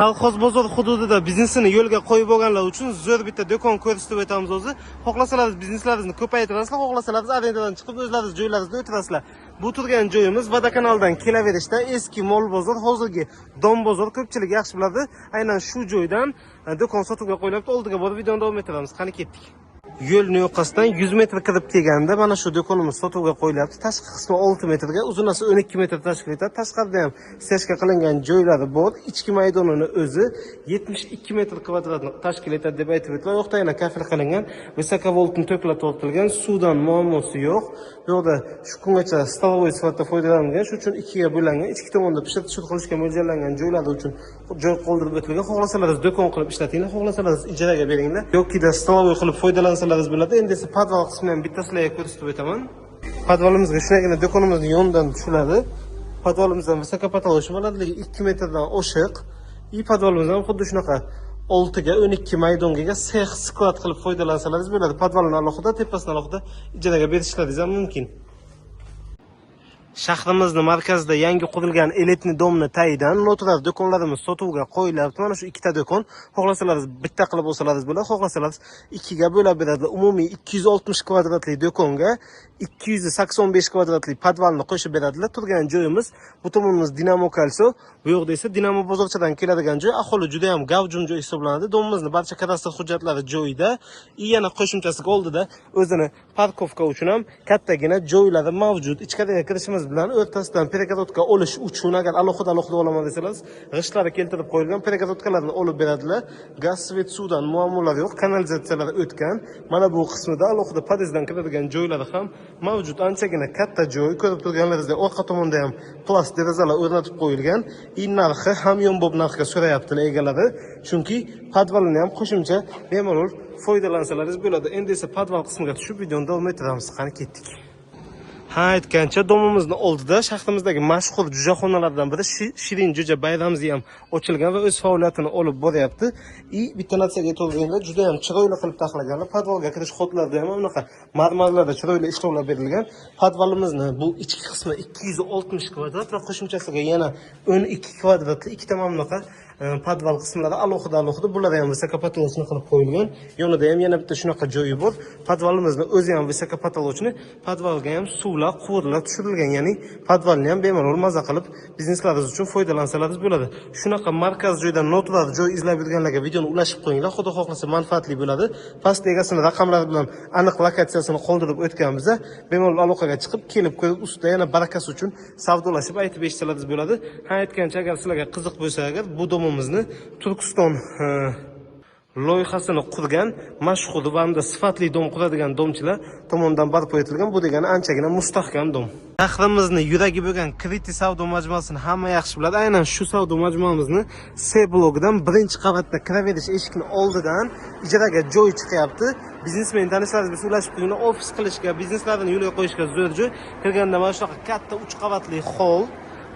Kolxoz bozor hududida biznesini yo'lga qo'yib olganlar uchun zo'r bitta do'kon ko'rsatib o'tamiz o'zi. Xohlasangiz bizneslaringizni ko'paytirasizlar, xohlasangiz arendadan chiqib o'zlaringiz joylaringizda o'tirasizlar. Bu turgan joyimiz Vodokanaldan kelaverishda eski mol bozor, hozirgi dom bozor ko'pchilik yaxshi biladi. Aynan shu joydan do'kon sotuvga qo'yilibdi. Oldiga borib videoni davom ettiramiz. Qani ketdik. Yo'lni yoqasidan 100 metr kirib kelganda mana shu do'konimiz sotuvga qo'yilyapti. Tashqi qismi 6 metrga, uzunasi 12 metr tashkil etadi. Tashqarida ham stechka qilingan joylari bor. Ichki maydonini o'zi 72 metr kvadratni tashkil etadi deb aytib o'tdilar. Yoqda yana kafil qilingan, visokovoltni to'platib o'tilgan, suvdan muammosi yo'q. Bu yerda shu kungacha stolovoy sifatida foydalanilgan, shuning uchun ikkiga bo'lingan, ichki tomonda pishirib qilishga mo'ljallangan joylari uchun joy qoldirib o'tilgan. Xohlasangiz do'kon qilib ishlatinglar, xohlasangiz ijaraga beringlar yoki da stolovoy qilib foydalansangiz bo'ladi. Endi esa podval qismini ham bittasizlarga ko'rsatib o'taman. Podvalimizga shunagina do'konimizning yonidan tushiladi. Podvalimizdan visokopatologiya balandligi 2 metrdan oshiq. Podvalimiz ham xuddi shunaqa 6 ga 12 maydonga sex sklad qilib foydalansangiz bo'ladi. Podvalni alohida, tepasini alohida ijaraga berishlaringiz ham mumkin. Shahrimizning markazida yangi qurilgan elitni domni tayidan noturar do'konlarimiz sotuvga qo'yilyapti. Mana shu ikkita do'kon. Xohlasangiz bitta qilib olsangiz bo'ladi, xohlasangiz ikkiga bo'lib beradi. Umumiy 260 kvadratli do'konga 285 kvadratli podvalni qo'shib beradilar. Turgan joyimiz bu tomonimiz Dinamo Kalso, bu yoqda esa Dinamo bozorchadan keladigan joy. Aholi juda ham gavjum joy hisoblanadi. Domimizning barcha kadastr hujjatlari joyida. Yana qo'shimchasiga oldida o'zini parkovka uchun ham kattagina joylari mavjud. Ichkariga kirishimiz bilan o'rtasidan perekadotka olish uchun agar alohida olaman desangiz, g'ishtlari keltirib qo'yilgan perekadotkalarni olib beradilar. Gaz, svet, suvdan muammolar yo'q, kanalizatsiyalar o'tgan. Mana bu qismida alohida podyezddan kiradigan joylari ham mavjud. Anchagina katta joy. Ko'rib turganlaringizdek orqa tomonda ham plast derazalar o'rnatib qo'yilgan. Narxi hamyonbop narxga so'rayaptilar egalari, chunki podvalni ham qo'shimcha bemalol foydalansalaringiz bo'ladi. Endi esa podval qismiga tushib videoni davom ettiramiz. Qani ketdik. Aytgancha domimizning oldida shahrimizdagi mashhur jo'jaxonalardan biri Shirin Jo'ja Bayramzi ham ochilgan va o'z faoliyatini olib boryapti. Bitta narsaga e'tibor beringlar, juda ham chiroyli qilib taxlaganlar. Podvalga kirish xotlarida ham bunaqa marmarlarda chiroyli ishlovlar berilgan. Podvalimizni bu ichki qismi 260 kvadrat va qo'shimchasiga yana 12 kvadratli ikkita mamlaqa podval qismlari alohida bular ham visokopatolochni qilib qo'yilgan. Yonida ham yana bitta shunaqa joyi bor. Podvalimizni o'zi ham visokopatolochni, podvalga ham suvlar, quvurlar tushirilgan, ya'ni podvalni ham bemalol maza qilib bizneslaringiz uchun foydalansangiz bo'ladi. Shunaqa markaz joydan noturar joy izlab yurganlarga videoni ulashib qo'yinglar, xudo xohlasa manfaatli bo'ladi. Past egasini raqamlari bilan aniq lokatsiyasini qoldirib o'tganimizda bemalol aloqaga chiqib, kelib ko'rib, ustida yana barakasi uchun savdolashib aytib eshitsangiz bo'ladi. Aytgancha agar sizlarga qiziq bo'lsa, agar bu domimizni Turkiston loyihasini qurgan mashhur va hamda sifatli dom quradigan domchilar tomonidan barpo etilgan. Bu degani anchagina mustahkam dom. Shahrimizning yuragi bo'lgan Kriti savdo majmuasini hamma yaxshi biladi. Aynan shu savdo majmuamizni C blogidan birinchi qavatda kiraverish eshikni oldidan ijaraga joy chiqyapti. Biznesmen tanishlaringiz bilan ulashib qo'yinglar, ofis qilishga, bizneslarini yo'lga qo'yishga zo'r joy. Kirganda mana shunaqa katta 3 qavatli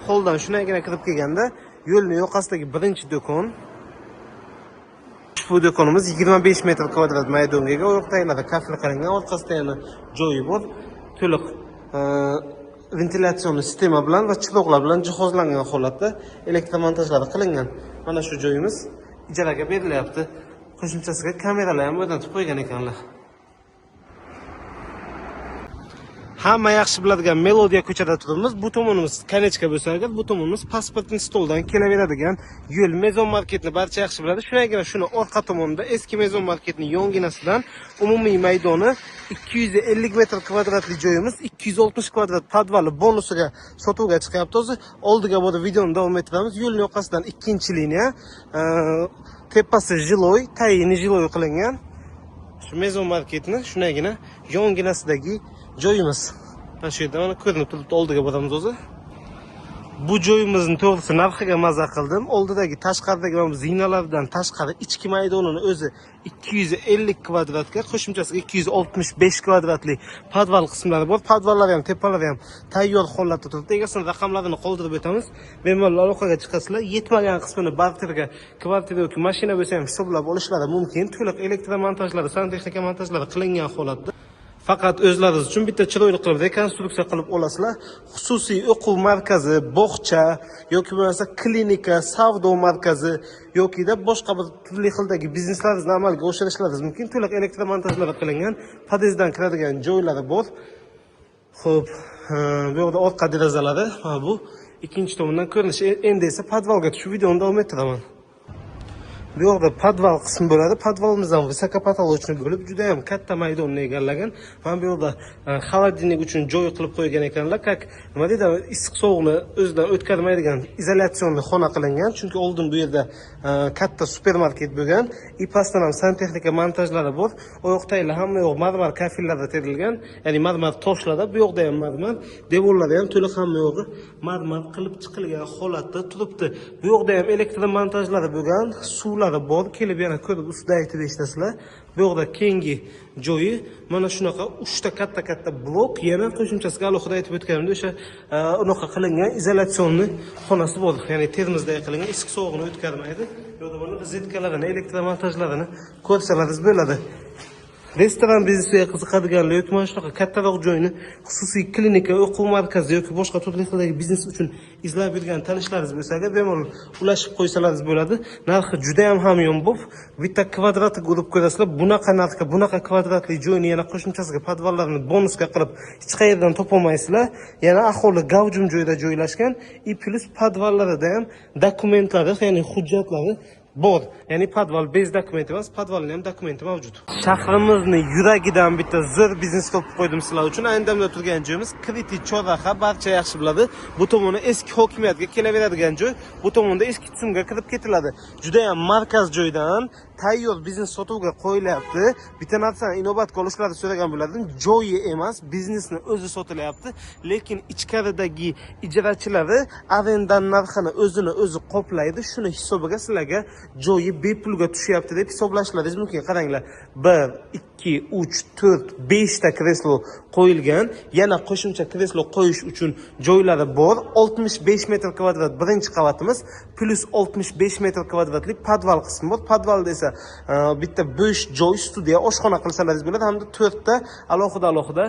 holdan shunagina kirib kelganda yo'lning yoqasidagi birinchi do'kon. Bu do'konimiz 25 metr kvadrat maydonga, u yoqdagilarda kafil qilingan, orqasida yana joyi bor. To'liq ventilyatsion sistema bilan va chiroqlar bilan jihozlangan holatda elektromontajlari qilingan. Mana shu joyimiz ijaraga berilyapti. Qo'shimchasiga kameralar ham o'rnatib qo'ygan ekanlar. Hamma yaxshi biladigan Melodiya ko'chada turibmiz. Bu tomonimiz Kanechka bo'lsa agar, bu tomonimiz pasportning stoldan kelaveradigan yo'l. Mezon marketni barcha yaxshi biladi. Shunagina shuni orqa tomonda eski Mezon marketning yonginasidan umumiy maydoni 250 metr kvadratli joyimiz, 260 kvadrat podvali bonusiga sotuvga chiqyapti. O'zi oldiga borib videoni davom ettiramiz. Yo'lning yoqasidan ikkinchi liniya, tepasi jiloy, tayini jiloy qilingan. Shu Mezon marketni shunagina yonginasidagi joyimiz. Mana shu yerda mana ko'rinib turibdi, oldiga boramiz o'zi. Bu joyimizning to'g'risi narxiga maza qildim. Oldidagi tashqaridagi mana bu zinalardan tashqari ichki maydonini o'zi 250 kvadratga, qo'shimchasiga 265 kvadratli podval qismlari bor. Podvallari ham, tepalari ham tayyor holatda turibdi. Egasini raqamlarini qoldirib o'tamiz. Bemalol aloqaga chiqasizlar. Yetmagan qismini barterga, kvartira yoki mashina bo'lsa ham hisoblab olishlari mumkin. To'liq elektromontajlari, santexnika montajlari qilingan holatda. Faqat o'zlaringiz uchun bitta chiroyli qilib rekonstruksiya qilib olasizlar. Xususiy o'quv markazi, bog'cha yoki bo'lmasa klinika, savdo markazi yokida boshqa bir turli xildagi bizneslaringizni amalga oshirishlaringiz mumkin. To'liq elektromontajlar qilingan, podyezddan kiradigan joylari bor. Xo'p, bu yerda orqa derazalari, bu ikkinchi tomondan ko'rinishi. Endi esa podvalga tushib videoni davom ettiraman. Bu yerda podval qismi bo'ladi. Podvalimiz ham visokopotolochniy bo'lib, juda ham katta maydonni egallagan. Mana bu yerda xolodilnik uchun joy qilib qo'ygan ekanlar. Как nima deydi, issiq sovuqni o'zidan o'tkazmaydigan izolyatsionni xona qilingan. Chunki oldin bu yerda katta supermarket bo'lgan. I pastdan ham santexnika montajlari bor. O yoqdagilar hamma yoq marmar kafillarda terilgan, ya'ni marmar toshlarda. Bu yoqda ham marmar, devorlari ham to'liq hamma yo'g'i marmar qilib chiqilgan holatda turibdi. Bu yoqda ham elektr montajlari bo'lgan, suvlari bor. Kelib yana ko'rib ustida aytib eshitasizlar. Bu yoqda keyingi joyi mana shunaqa 3 ta katta blok, yana qo'shimchasiga alohida aytib o'tganimda o'sha unaqa qilingan izolyatsionni xonasi bor. Ya'ni termizda qilingan, issiq sovuqni o'tkazmaydi. Bu yerda mana rozetkalarini, elektromontajlarini ko'rsalaringiz bo'ladi. Restoran biznesiga qiziqadiganlar yoki mana shunaqa kattaroq joyni xususiy klinika, o'quv markazi yoki boshqa turli xildagi biznes uchun izlab yurgan tanishlaringiz bo'lsa, agar bemalol ulashib qo'ysalaringiz bo'ladi. Narxi juda ham hamyonbop. Bitta kvadratga urib ko'rasizlar. Bunaqa narxga, bunaqa kvadratli joyni yana qo'shimchasiga podvallarni bonusga qilib hech qayerdan topolmaysizlar. Yana aholi gavjum joyda joylashgan. Plus podvallarida ham dokumentlari, ya'ni hujjatlari bor. Ya'ni podval bez dokumenti emas, podvalning ham dokumenti mavjud. Shahrimizni yuragidan bitta zo'r biznes topib qo'ydim sizlar uchun. Ayni damda turgan joyimiz Kriti Chorraha, barcha yaxshi biladi. Bu tomoni eski hokimiyatga kelaveradigan joy, bu tomonda eski tizimga kirib ketiladi. Juda ham markaz joydan tayyor biznes sotuvga qo'yilyapti. Bitta narsani inobatga olishlarini so'ragan bo'lardim. Joyi emas, biznesni o'zi sotilyapti. Lekin ichkaridagi ijarachilari arendan narxini o'zi qoplaydi. Shuni hisobiga sizlarga joyi bepulga tushyapti deb hisoblashlaringiz mumkin. Qaranglar, 1, 2, 3, 4, 5 ta kreslo qo'yilgan. Yana qo'shimcha kreslo qo'yish uchun joylari bor. 65 metr kvadrat birinchi qavatimiz, plus 65 metr kvadratlik podval qismi bor. Podvalda esa bitta bo'sh joy, studiya, oshxona qilsalaringiz bo'ladi. Hamda 4 ta alohida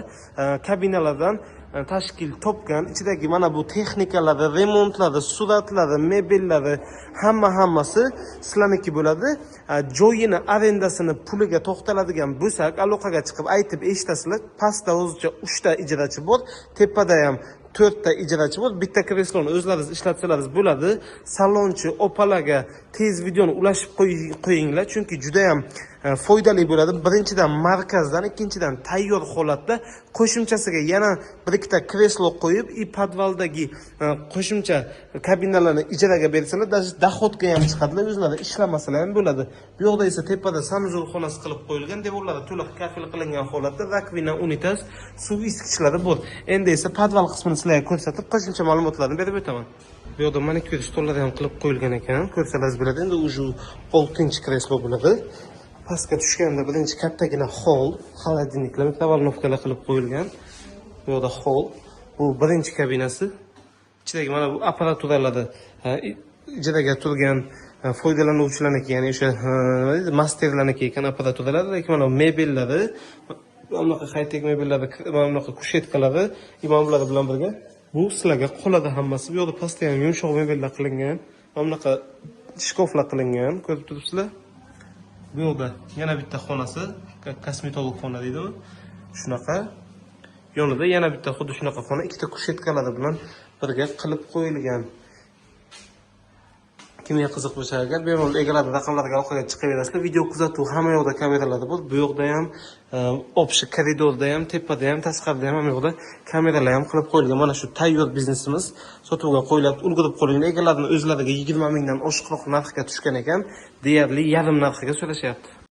kabinalardan tashkil topgan. Ichidagi mana bu texnikalari, remontlari, suratlari, mebellari hammasi sizlarniki bo'ladi. Joyini arendasini puliga to'xtaladigan bo'lsak, aloqaga chiqib aytib eshitasizlar. Pastda o'zicha 3 ta ijarachi bor, tepada ham 4 ta ijarachi bor. Bitta kresloni o'zlaringiz ishlatsalaringiz bo'ladi. Salonchi opalarga tez videoni ulashib qo'yinglar, chunki juda ham foydali bo'ladi. Birinchidan markazdan, ikkinchidan tayyor holatda, qo'shimchasiga yana bir ikkita kreslo qo'yib, podvaldagi qo'shimcha kabinalarni ijaraga bersalar, dohodga ham chiqadilar, o'zlari ishlamasalar ham bo'ladi. Bu yoqda esa tepada sanuzor xonasi qilib qo'yilgan, devorlari to'liq kafil qilingan holatda, rakvina, unitas, suv isitgichlari bor. Endi esa podval qismini sizlarga ko'rsatib, qo'shimcha ma'lumotlarni berib o'taman. Bu yoqda manikür stollari ham qilib qo'yilgan ekan, ko'rsalaringiz bo'ladi. Endi u 6-chi kreslo bo'ladi. Pastga tushganda birinchi kattagina hol, xolodilniklar, mikrovolnovkalar qilib qo'yilgan. Bu yerda hol, bu birinchi kabinasi. Ichidagi mana bu apparaturalari ijaraga turgan foydalanuvchilarniki, ya'ni o'sha nima deydi, masterlarniki ekan apparaturalar, lekin mana mebellari, bunaqa high-tech mebellari, bunaqa kushetkalari, imomlari bilan birga bu sizlarga qoladi hammasi. Bu yerda pastda ham yumshoq mebellar qilingan, bunaqa shkoflar qilingan, ko'rib turibsizlar. Bu yerda yana bitta xonasi, kosmetolog xona deydimi? Shunaqa. Yonida yana bitta xuddi shunaqa xona, ikkita kushetkalari bilan birga qilib qo'yilgan. Kimga qiziq bo'lsa agar bemalol egalari raqamlarga aloqaga chiqaverasizlar. Video kuzatuv hamma yoqda kameralar bor. Bu yoqda ham, общий koridorda ham, tepada ham, tashqarida ham hamma yoqda kameralar ham qilib qo'yilgan. Mana shu tayyor biznesimiz sotuvga qo'yilib, ulgurib qo'yilgan. Egalarining o'zlariga 20 mingdan oshiqroq narxga tushgan ekan, deyarli yarim narxiga so'rashyapti.